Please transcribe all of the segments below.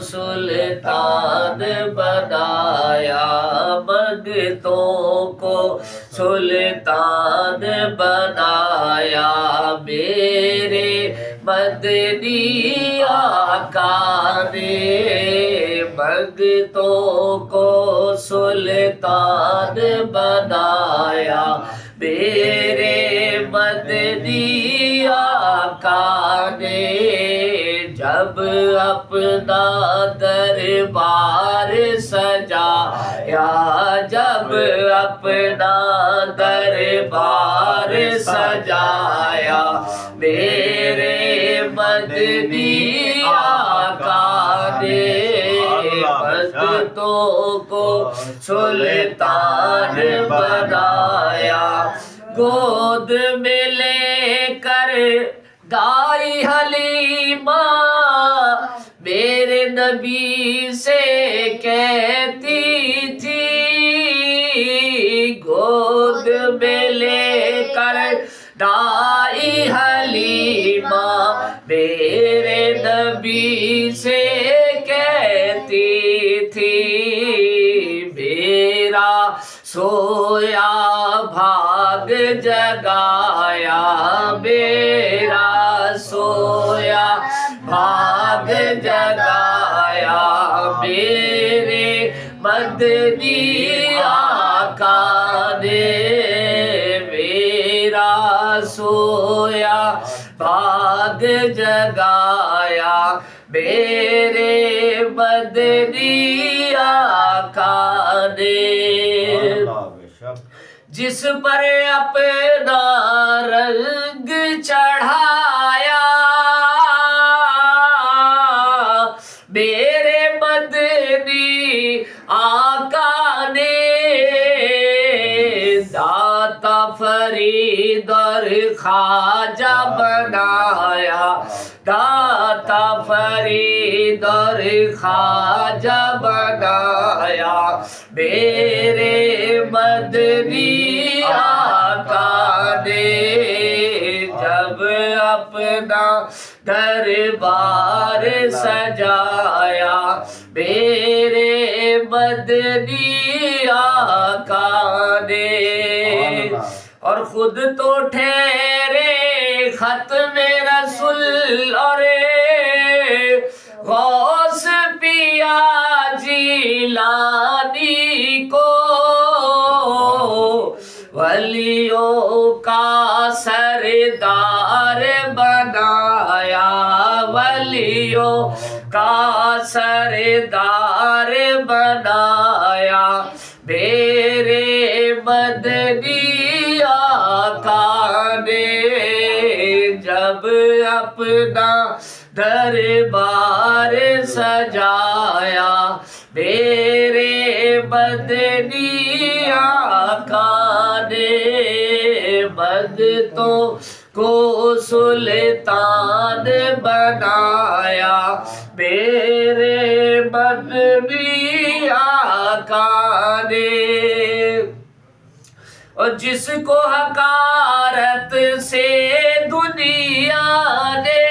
سلطان بنایا، منگتوں کو سلطان بنایا، میرے مدنی آقا نے منگتوں کو سلطان بنایا، میرے مدنی آقا نے جب اپنا دربار سجایا، جب اپنا دربار سجایا، میرے مدنی آقا نے منگتوں کو سلطان بنایا، گود میں لے کر دائی حلیمہ میرے نبی سے کہتی تھی، گود میں لے کر دائی حلیمہ میرے نبی سے کہتی تھی، میرا سویا بھاگ جگایا، میرا سویا بھاگ جگایا، میرے مدنی آقا نے میرا سویا بھاگ جگایا، میرے مدنی آقا نے جس پر اپنا رنگ چڑھایا، میرے مدنی آقا نے داتا فرید اور خواجہ بنایا، داتا فرید اور خواجہ بنایا، میرے مدنی آقا نے جب اپنا دربار سجایا، میرے مدنی آقا نے اور خود تو ٹھہرے ختم رسول اور غوث پیا جیلانی کو ولیوں کا سردار بنایا، ولیوں کا سردار بنایا، میرے مدنی آقا نے جب اپنا دربار سجایا، میرے مدنی آقا نے منگتوں کو سلطان بنایا، میرے مدنی آقا نے اور جس کو حقارت سے دنیا نے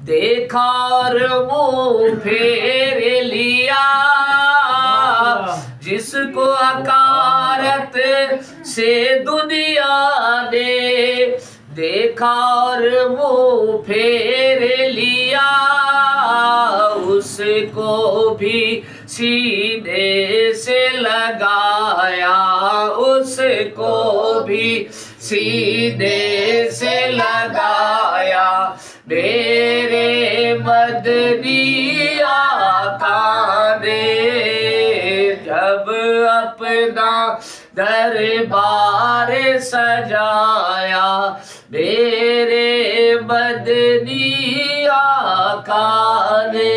دیکھا اور منہ پھیر لیا، جس کو حقارت سے دنیا نے دیکھا اور منہ پھیر لیا، اس کو بھی سینے سے لگایا، اس کو بھی سینے سے لگایا، میرے مدنی آقا نے جب اپنا دربار سجایا، میرے مدنی آقا نے